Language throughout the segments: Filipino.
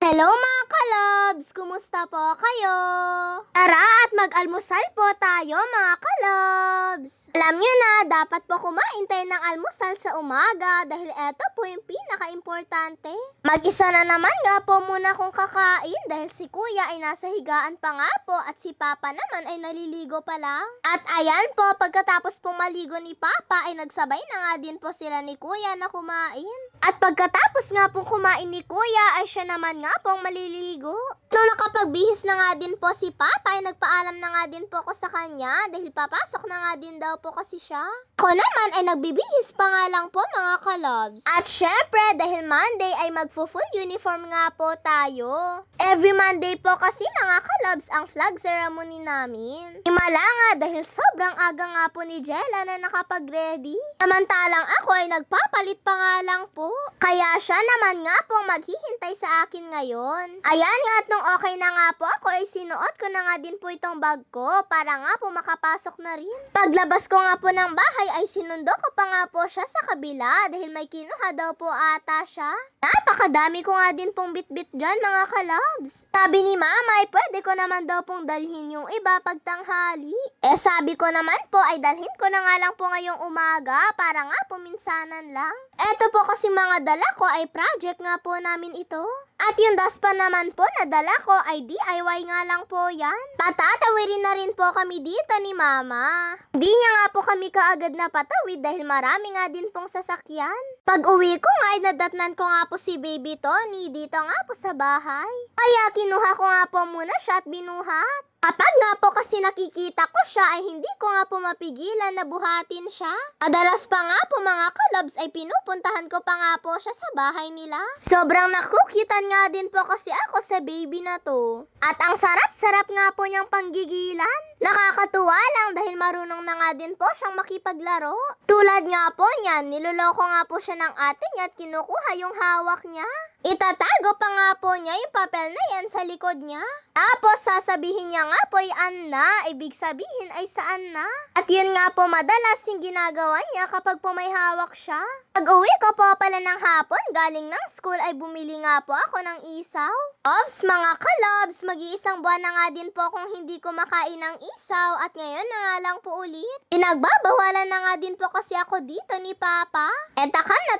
Hello mga kalabs! Kumusta po kayo? Tara at mag-almusal po tayo mga kalabs! Alam nyo na, dapat po kumain tayo ng almusal sa umaga dahil eto po yung pinaka-importante. Mag-isa na naman nga po muna kung kakain dahil si kuya ay nasa higaan pa nga po at si papa naman ay naliligo pa lang. At ayan po, pagkatapos pong maligo ni papa ay nagsabay na nga din po sila ni kuya na kumain. At pagkatapos nga pong kumain ni kuya ay siya naman nga pong maliligo. Nung nakapagbihis na nga din po si papa ay nagpaalam na nga din po ako sa kanya dahil papasok na nga din daw po kasi siya. Ako naman ay nagbibihis pa nga lang po mga kalabs. At syempre dahil Monday ay magpo-full uniform nga po tayo. Every Monday po kasi mga kalabs ang flag ceremony namin. Himala nga dahil sobrang aga nga po ni Jella na nakapag-ready. Samantalang ako ay nagpapalit pa nga lang po. Kaya siya naman nga pong maghihintay sa akin ngayon. Ayan nga at nung okay na nga po ako ay sinuot ko na nga din po itong bag ko para nga po makapasok na rin. Paglabas ko nga po ng bahay ay sinundo ko pa nga po siya sa kabila dahil may kinuha daw po ata siya. Napakadami ko nga din pong bit-bit dyan mga kalabs. Sabi ni mama ay pwede ko naman daw pong dalhin yung iba pag tanghali. Sabi ko naman po ay dalhin ko na nga lang po ngayong umaga para nga po minsanan lang. Eto po kasi mga dala ko ay project nga po namin ito. At yung dustpan naman po na dala ko ay DIY nga lang po yan. Patatawirin na rin po kami dito ni mama. Hindi niya nga po kami kaagad na patawid dahil marami nga din pong sasakyan. Pag uwi ko nga ay nadatnan ko nga po si baby Tony dito nga po sa bahay. Kaya kinuha ko nga po muna siya at binuhat. Kapag nga po kasi nakikita ko siya ay hindi ko nga po mapigilan na buhatin siya. Madalas pa nga po mga kalabs ay pinupuntahan ko pa nga po siya sa bahay nila. Sobrang nakukyutan nga din po kasi ako sa baby na to. At ang sarap-sarap nga po niyang panggigilan. Nakakatuwa lang dahil marunong na nga din po siyang makipaglaro. Tulad nga po niyan, niloloko nga po siya ng ate niya at kinukuha yung hawak niya. Itatago pa nga po niya yung papel na yan sa likod niya. Tapos sasabihin niya nga po ay Anna, ibig sabihin ay saan na. At yun nga po madalas yung ginagawa niya kapag po may hawak siya. Pag uwi ko po pala ng hapon, galing ng school ay bumili nga po ako ng isaw. Ops mga kalabs, mag-iisang buwan na nga din po kung hindi ko makain ng isaw at ngayon na nga lang po ulit. Pinagbabawalan na nga din po kasi ako dito ni Papa.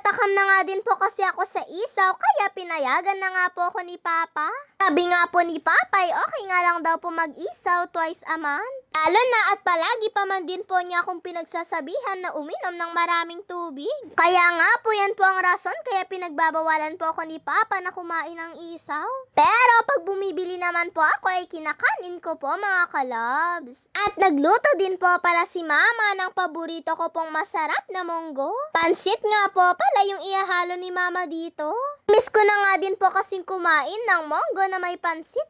Takam na nga din po kasi ako sa isaw kaya pinayagan na nga po ako ni Papa. Sabi nga po ni Papa ay okay nga lang daw po mag-isaw twice a month. Lalo na at palagi pa man din po niya akong pinagsasabihan na uminom ng maraming tubig. Kaya nga po yan po ang rason kaya pinagbabawalan po ako ni Papa na kumain ng isaw. Pero pag bumibili naman po ako ay kinakanin ko po mga kalabs. At nagluto din po pala si Mama ng paborito ko pong masarap na munggo. Pansit nga po pala yung ihahalo ni Mama dito. Miss ko na nga din po kasing kumain ng munggo na may pansit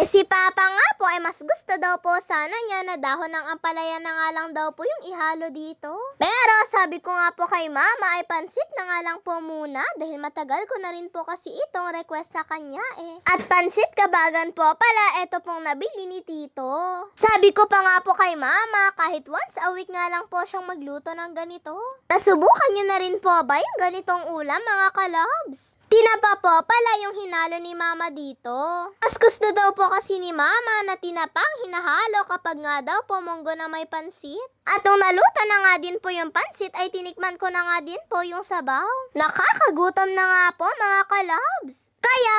si Papa nga po ay mas gusto daw po sana niya na dahon ng ampalaya na nga lang daw po yung ihalo dito. Pero sabi ko nga po kay Mama ay pansit na nga lang po muna dahil matagal ko na rin po kasi itong request sa kanya At pansit kabagan po pala eto pong nabili ni Tito. Sabi ko pa nga po kay Mama kahit once a week nga lang po siyang magluto ng ganito. Nasubukan niyo na rin po ba yung ganitong ulam mga kalabs? Tinapa po pala yung hinalo ni Mama dito. Mas gusto daw po kasi ni Mama na tinapang hinahalo kapag nga daw po munggo na may pansit. At nung naluto na nga din po yung pansit ay tinikman ko na nga din po yung sabaw. Nakakagutom na nga po mga kalabs. Kaya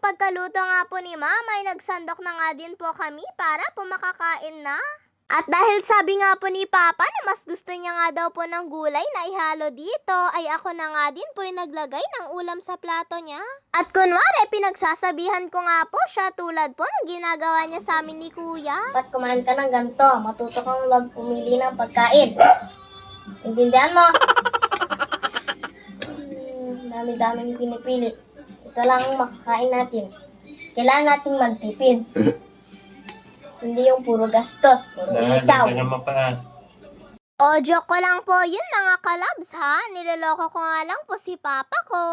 pagkaluto nga po ni Mama ay nagsandok na nga din po kami para po makakain na. At dahil sabi nga po ni Papa na mas gusto niya nga daw po ng gulay na ihalo dito, ay ako na nga din po yung naglagay ng ulam sa plato niya. At kunwari, pinagsasabihan ko nga po siya tulad po na ginagawa niya sa amin ni Kuya. Dapat kumain ka ng ganito, matuto kang magpumili ng pagkain. Intindihan mo? Dami-daming pinipili. Ito lang ang makakain natin. Kailangan nating magtipid. Hindi yung puro gastos, puro isaw. Naman pa. O, joke ko lang po yun mga kalabs ha. Niloloko ko nga lang po si Papa ko.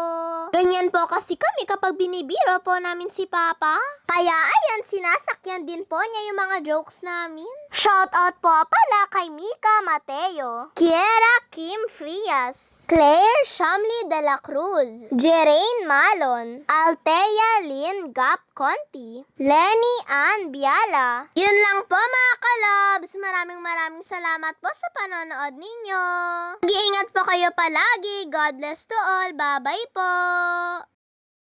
Ganyan po kasi kami kapag binibiro po namin si Papa. Kaya ayan, sinasakyan din po niya yung mga jokes namin. Shoutout po pala kay Mika Mateo, Kiera Kim Frias, Claire Shamli de la Cruz, Jeraine Malon, Altea Lynn Gap Conti, Lenny Ann Biala. Yun lang po mga kalabs. Maraming salamat po sa panonood ninyo. Mag-iingat po kayo palagi. God bless to all. Bye-bye po.